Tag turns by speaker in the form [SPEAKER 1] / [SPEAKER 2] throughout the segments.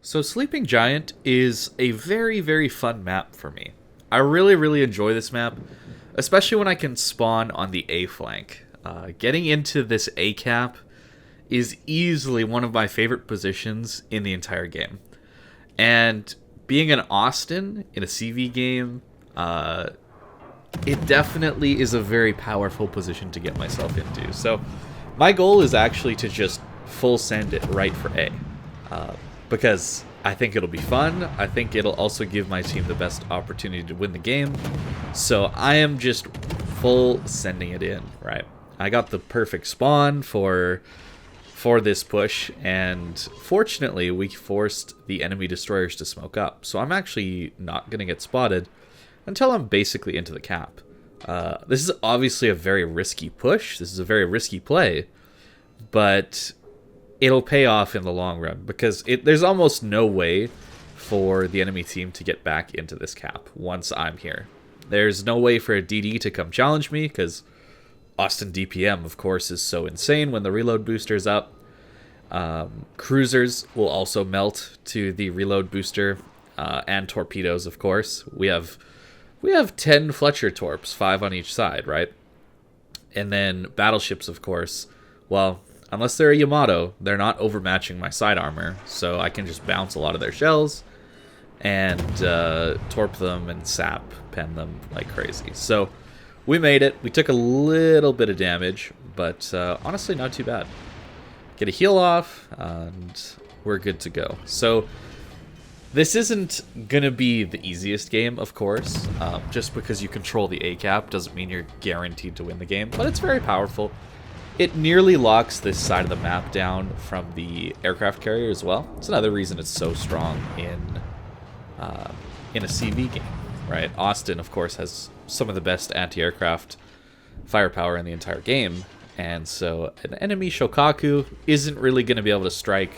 [SPEAKER 1] So Sleeping Giant is a very, very fun map for me. I really, really enjoy this map, especially when I can spawn on the A flank. Getting into this A cap is easily one of my favorite positions in the entire game. And being an Austin in a CV game, it definitely is a very powerful position to get myself into. So my goal is actually to just full send it right for A. Because I think it'll be fun. I think it'll also give my team the best opportunity to win the game. So I am just full sending it in, right? I got the perfect spawn for this push, and fortunately we forced the enemy destroyers to smoke up. So I'm actually not going to get spotted until I'm basically into the cap. This is obviously a very risky push. This is a very risky play, but it'll pay off in the long run because there's almost no way for the enemy team to get back into this cap once I'm here. There's no way for a DD to come challenge me because Austin DPM, of course, is so insane when the reload booster's up. Cruisers will also melt to the reload booster, and torpedoes, of course. We have 10 Fletcher torps, 5 on each side, right? And then battleships, of course. Well, unless they're a Yamato, they're not overmatching my side armor, so I can just bounce a lot of their shells and torp them and sap pen them like crazy. So we made it. We took a little bit of damage, but honestly not too bad. Get a heal off, and we're good to go. So this isn't going to be the easiest game, of course. Just because you control the A cap doesn't mean you're guaranteed to win the game, but it's very powerful. It nearly locks this side of the map down from the aircraft carrier as well. It's another reason it's so strong in a CV game, right? Austin, of course, has some of the best anti-aircraft firepower in the entire game, and so an enemy Shokaku isn't really going to be able to strike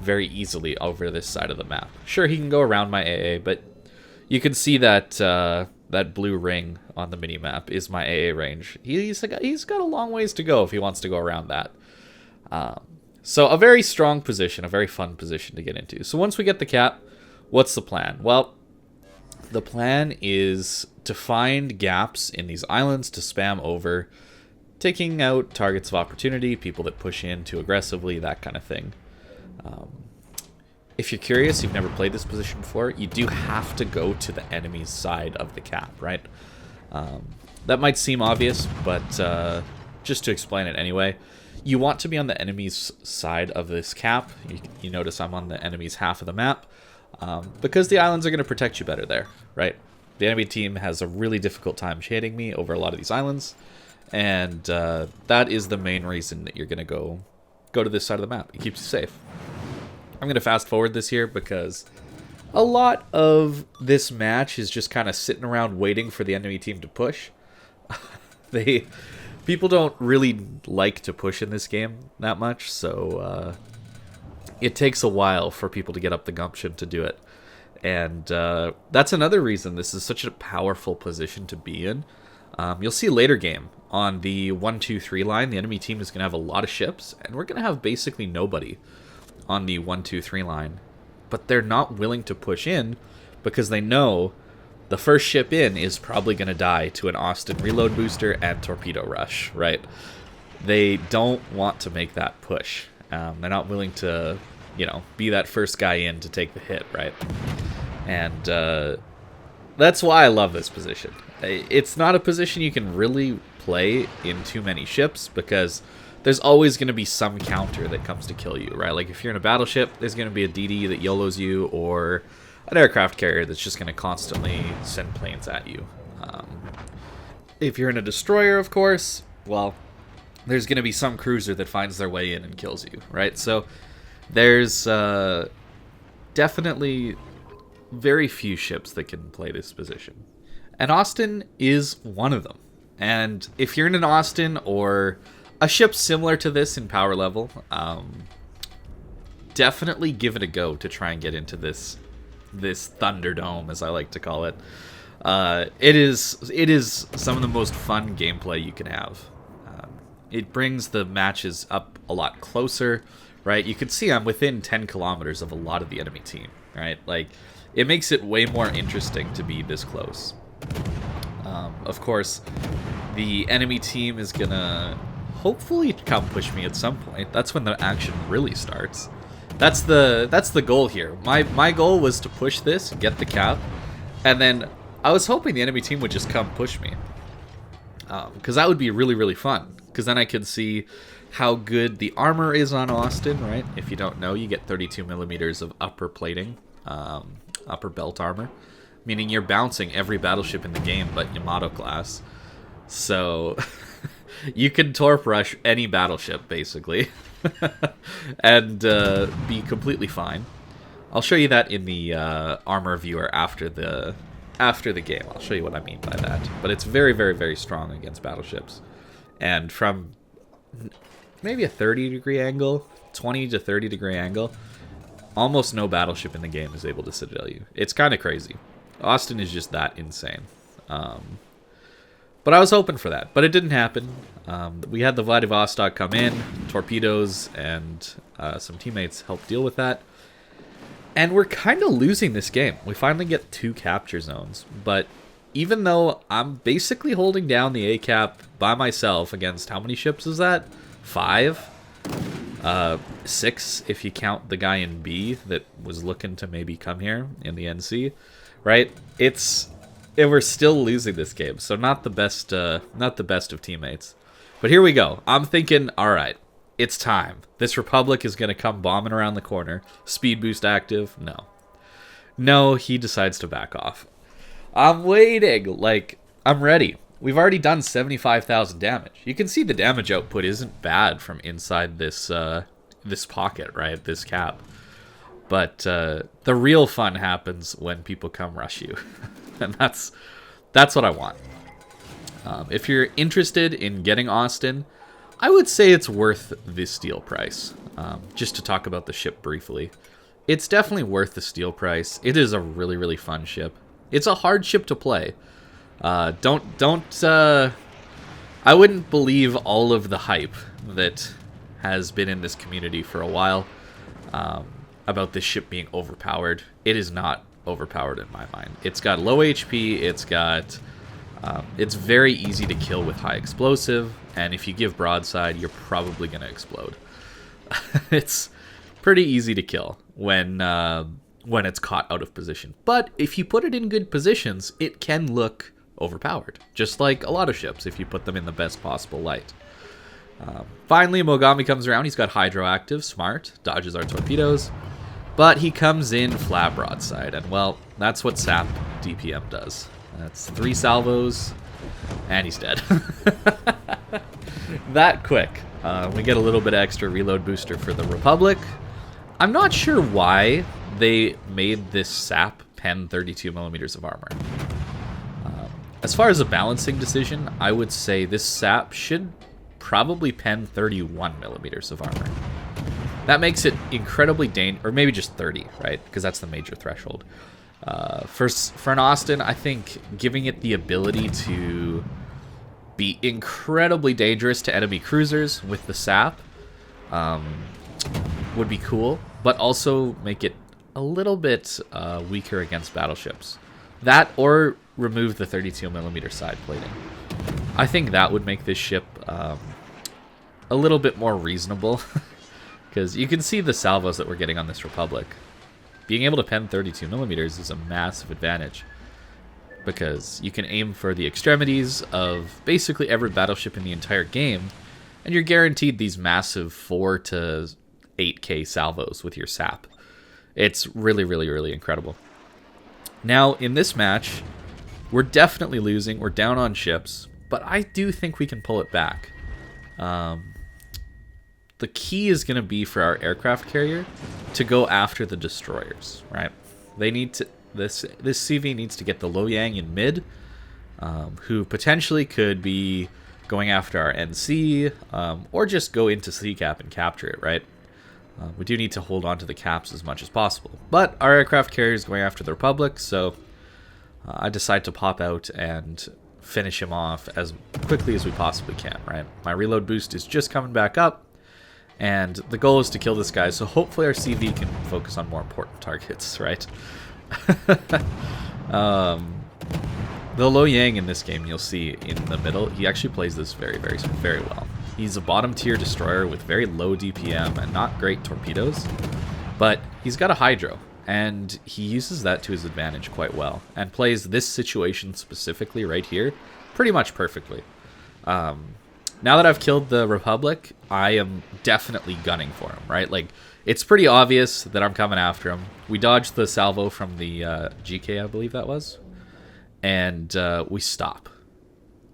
[SPEAKER 1] very easily over this side of the map. Sure, he can go around my AA, but you can see that that blue ring on the mini-map is my AA range. He's got a long ways to go if he wants to go around that. So a very strong position, a very fun position to get into. So once we get the cap, what's the plan? Well, the plan is to find gaps in these islands to spam over, taking out targets of opportunity, people that push in too aggressively, that kind of thing. If you're curious, you've never played this position before, you do have to go to the enemy's side of the cap, right? That might seem obvious, but just to explain it anyway, you want to be on the enemy's side of this cap. You notice I'm on the enemy's half of the map, because the islands are going to protect you better there, right? The enemy team has a really difficult time shading me over a lot of these islands, and that is the main reason that you're going to go to this side of the map. It keeps you safe. I'm going to fast forward this here because a lot of this match is just kind of sitting around waiting for the enemy team to push. People don't really like to push in this game that much, so it takes a while for people to get up the gumption to do it. And that's another reason this is such a powerful position to be in. You'll see later game on the 1-2-3 line, the enemy team is going to have a lot of ships, and we're going to have basically nobody on the 1-2-3 line. But they're not willing to push in because they know the first ship in is probably going to die to an Austin reload booster and torpedo rush, right? They don't want to make that push. They're not willing to, be that first guy in to take the hit, right? And that's why I love this position. It's not a position you can really play in too many ships because there's always going to be some counter that comes to kill you, right? Like if you're in a battleship, there's going to be a DD that YOLOs you, or an aircraft carrier that's just going to constantly send planes at you. If you're in a destroyer, of course, well, there's going to be some cruiser that finds their way in and kills you, right? So there's definitely very few ships that can play this position. And Austin is one of them. And if you're in an Austin or a ship similar to this in power level, definitely give it a go to try and get into this Thunderdome, as I like to call it. It is some of the most fun gameplay you can have. It brings the matches up a lot closer, right? You can see I'm within 10 kilometers of a lot of the enemy team, right? Like, it makes it way more interesting to be this close. Of course, the enemy team is gonna hopefully come push me at some point. That's when the action really starts. That's the goal here. My goal was to push this, get the cap, and then I was hoping the enemy team would just come push me. Because that would be really, really fun. Because then I could see how good the armor is on Austin, right? If you don't know, you get 32 millimeters of upper plating, upper belt armor, meaning you're bouncing every battleship in the game but Yamato class. So you can torp rush any battleship, basically, and be completely fine. I'll show you that in the armor viewer after the game. I'll show you what I mean by that. But it's very, very, very strong against battleships. And from maybe a 30-degree angle, 20 to 30-degree angle, almost no battleship in the game is able to citadel you. It's kind of crazy. Austin is just that insane. But I was hoping for that, but it didn't happen. We had the Vladivostok come in, torpedoes, and some teammates helped deal with that. And we're kind of losing this game. We finally get 2 capture zones, but even though I'm basically holding down the A-cap by myself against, how many ships is that? 5? 6 if you count the guy in B that was looking to maybe come here in the NC, right? We're still losing this game, so not the best of teammates. But here we go. I'm thinking, all right, it's time. This Republic is going to come bombing around the corner. Speed boost active? No, he decides to back off. I'm waiting. Like, I'm ready. We've already done 75,000 damage. You can see the damage output isn't bad from inside this this pocket, right? This cap. But the real fun happens when people come rush you. And that's what I want. If you're interested in getting Austin, I would say it's worth the steel price. Just to talk about the ship briefly. It's definitely worth the steel price. It is a really, really fun ship. It's a hard ship to play. I wouldn't believe all of the hype that has been in this community for a while about this ship being overpowered. It is not overpowered in my mind. It's got low HP, it's very easy to kill with high explosive, and if you give broadside, you're probably going to explode. It's pretty easy to kill when it's caught out of position. But if you put it in good positions, it can look overpowered, just like a lot of ships if you put them in the best possible light. Finally, Mogami comes around. He's got hydro active, smart, dodges our torpedoes, but he comes in flat broadside, and well, that's what SAP DPM does. That's 3 salvos, and he's dead. That quick. We get a little bit extra reload booster for the Republic. I'm not sure why they made this SAP pen 32 millimeters of armor. As far as a balancing decision, I would say this SAP should probably pen 31 millimeters of armor. That makes it incredibly dangerous, or maybe just 30, right? Because that's the major threshold. For an Austin, I think giving it the ability to be incredibly dangerous to enemy cruisers with the SAP would be cool, but also make it a little bit weaker against battleships. That, or remove the 32 millimeter side plating. I think that would make this ship a little bit more reasonable, because you can see the salvos that we're getting on this Republic. Being able to pen 32 millimeters is a massive advantage, because you can aim for the extremities of basically every battleship in the entire game, and you're guaranteed these massive 4 to 8k salvos with your SAP. It's really, really, really incredible. Now, in this match, we're definitely losing. We're down on ships, but I do think we can pull it back. The key is going to be for our aircraft carrier to go after the destroyers, right? They need to. This CV needs to get the Loyang in mid, who potentially could be going after our NC, or just go into CCAP and capture it, right? We do need to hold on to the caps as much as possible. But our aircraft carrier is going after the Republic, so I decide to pop out and finish him off as quickly as we possibly can, right? My reload boost is just coming back up, And the goal is to kill this guy, so hopefully our CV can focus on more important targets, right? The Lo Yang in this game, you'll see in the middle, he actually plays this very well. He's a bottom tier destroyer with very low DPM and not great torpedoes, but he's got a hydro, and he uses that to his advantage quite well, and plays this situation specifically right here pretty much perfectly. Now that I've killed the Republic, I am definitely gunning for him, right? Like, it's pretty obvious that I'm coming after him. We dodged the salvo from the GK, I believe that was. And we stop.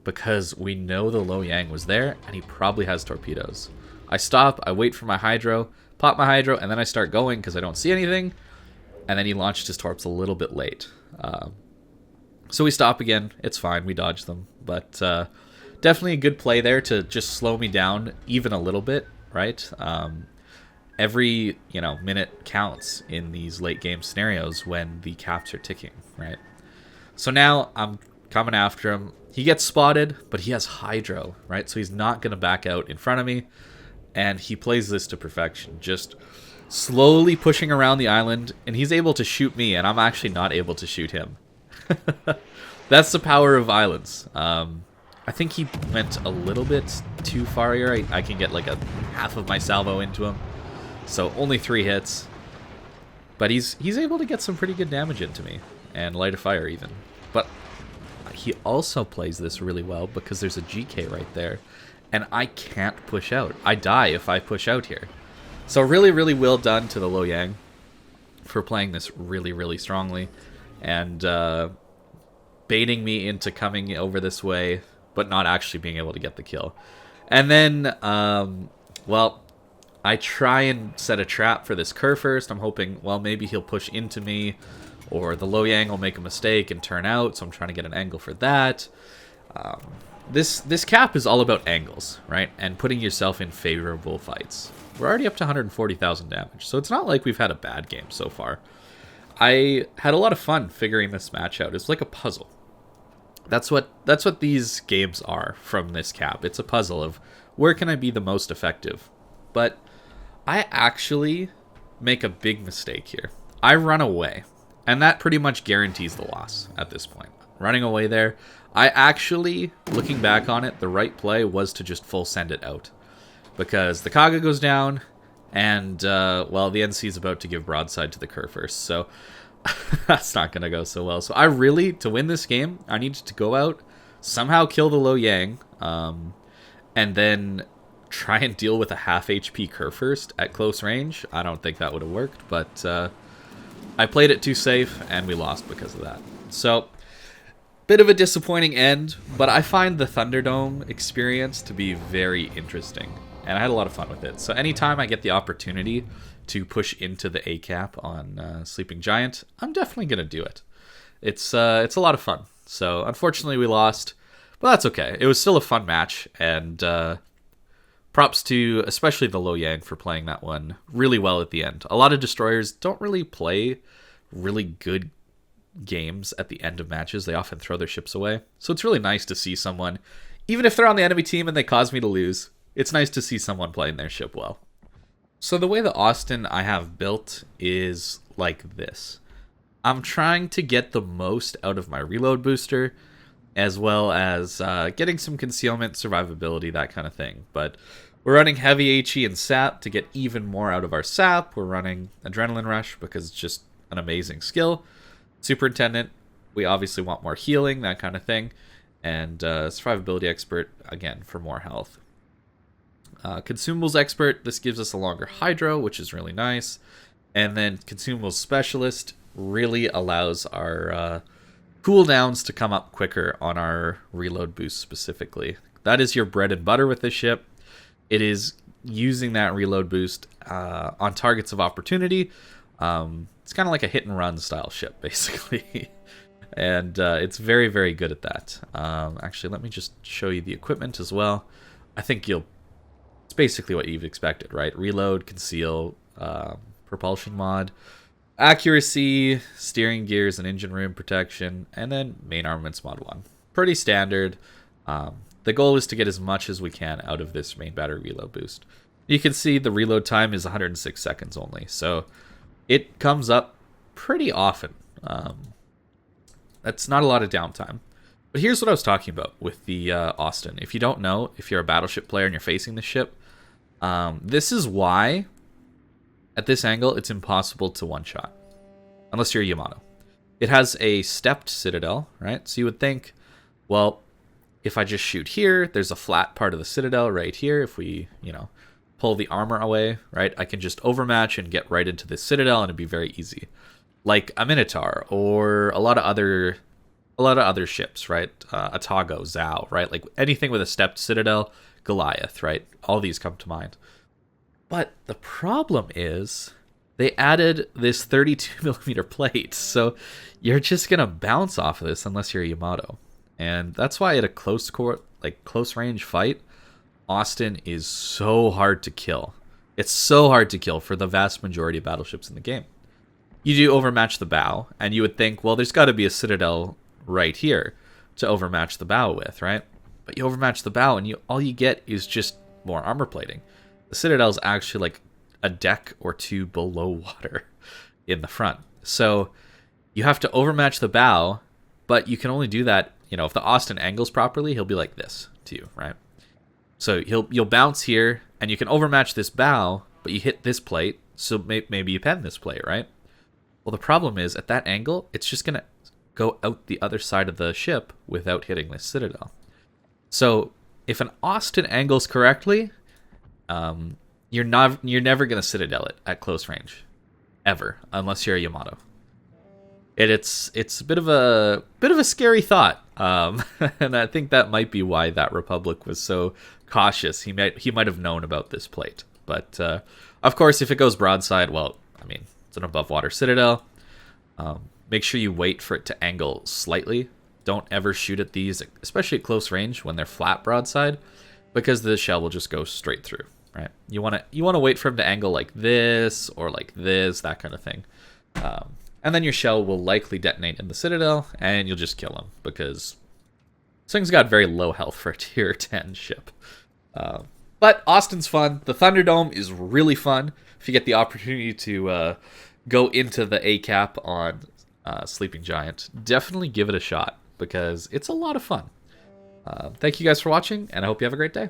[SPEAKER 1] Because we know the Lo Yang was there, and he probably has torpedoes. I stop, I wait for my hydro, pop my hydro, and then I start going because I don't see anything. And then he launched his torps a little bit late. So we stop again. It's fine, we dodge them. But definitely a good play there to just slow me down even a little bit, right? Every minute counts in these late game scenarios when the caps are ticking, right? So now I'm coming after him. He gets spotted, but he has hydro, right? So he's not going to back out in front of me. And he plays this to perfection, just slowly pushing around the island. And he's able to shoot me, and I'm actually not able to shoot him. That's the power of islands. I think he went a little bit too far here. I can get like a half of my salvo into him. So only 3 hits. But he's able to get some pretty good damage into me. And light a fire even. But he also plays this really well because there's a GK right there. And I can't push out. I die if I push out here. So really well done to the Lo Yang for playing this really strongly. And baiting me into coming over this way, but not actually being able to get the kill. And then, well, I try and set a trap for this Kerr first. I'm hoping, well, maybe he'll push into me, or the Lo Yang will make a mistake and turn out, so I'm trying to get an angle for that. This cap is all about angles, right? And putting yourself in favorable fights. We're already up to 140,000 damage, so it's not like we've had a bad game so far. I had a lot of fun figuring this match out. It's like a puzzle. That's what these games are from this cap. It's a puzzle of where can I be the most effective. But I actually make a big mistake here. I run away, and that pretty much guarantees the loss at this point. Running away there, I actually, looking back on it, the right play was to just full send it out. Because the Kaga goes down, and, well, the NC is about to give broadside to the Kerr first, so that's not going to go so well. So I really, to win this game, I needed to go out, somehow kill the Lo Yang, and then try and deal with a half HP Kerr first at close range. I don't think that would have worked, but I played it too safe, and we lost because of that. So, bit of a disappointing end, but I find the Thunderdome experience to be very interesting, and I had a lot of fun with it. So anytime I get the opportunity to push into the A cap on Sleeping Giant, I'm definitely going to do it. It's a lot of fun. So unfortunately we lost, but that's okay. It was still a fun match, and props to especially the Lo Yang for playing that one really well at the end. A lot of destroyers don't really play really good games at the end of matches. They often throw their ships away. So it's really nice to see someone, even if they're on the enemy team and they cause me to lose, it's nice to see someone playing their ship well. So the way the Austin I have built is like this. I'm trying to get the most out of my reload booster, as well as getting some concealment, survivability, that kind of thing. But we're running heavy HE and sap to get even more out of our sap. We're running Adrenaline Rush because it's just an amazing skill. Superintendent, we obviously want more healing, that kind of thing. And Survivability Expert, again, for more health. Consumables Expert, this gives us a longer Hydro, which is really nice. And then Consumables Specialist really allows our cooldowns to come up quicker on our reload boost specifically. That is your bread and butter with this ship. It is using that reload boost on targets of opportunity. It's kind of like a hit and run style ship, basically. And it's very good at that. Actually, let me just show you the equipment as well. I think it's basically what you've expected, right? Reload, conceal, propulsion mod, accuracy, steering gears and engine room protection, and then main armaments mod 1. Pretty standard. The goal is to get as much as we can out of this main battery reload boost. You can see the reload time is 106 seconds only, so it comes up pretty often. That's not a lot of downtime. But here's what I was talking about with the Austin. If you don't know, if you're a battleship player and you're facing the ship, this is why, at this angle, it's impossible to one-shot. Unless you're a Yamato. It has a stepped citadel, right? So you would think, well, if I just shoot here, there's a flat part of the citadel right here. If we, pull the armor away, right, I can just overmatch and get right into the citadel, and it'd be very easy. Like a Minotaur or a lot of other ships, right? Atago, Zhao, right? Like anything with a stepped citadel, Goliath, right? All these come to mind. But the problem is they added this 32 millimeter plate, so you're just gonna bounce off of this unless you're a Yamato, and that's why at a close range fight, Austin is so hard to kill. It's so hard to kill for the vast majority of battleships in the game. You do overmatch the bow, and you would think, well, there's got to be a citadel right here to overmatch the bow with, right? But you overmatch the bow, and all you get is just more armor plating. The citadel is actually like a deck or two below water in the front. So you have to overmatch the bow, but you can only do that, if the Austin angles properly, he'll be like this to you, right? So you'll bounce here, and you can overmatch this bow, but you hit this plate, so maybe you pen this plate, right? Well, the problem is, at that angle, it's just going to go out the other side of the ship without hitting this citadel. So if an Austin angles correctly, you're never going to citadel it at close range, ever, unless you're a Yamato. It's a bit of a scary thought, and I think that might be why that Republic was so cautious. He might have known about this plate, but of course, if it goes broadside, well, I mean, it's an above water citadel. Make sure you wait for it to angle slightly. Don't ever shoot at these, especially at close range when they're flat broadside, because the shell will just go straight through. Right? You want to wait for him to angle like this or like this, that kind of thing. And then your shell will likely detonate in the citadel, and you'll just kill him, because this thing's got very low health for a tier 10 ship. But Austin's fun. The Thunderdome is really fun. If you get the opportunity to go into the A-cap on Sleeping Giant, definitely give it a shot, because it's a lot of fun. Thank you guys for watching, and I hope you have a great day.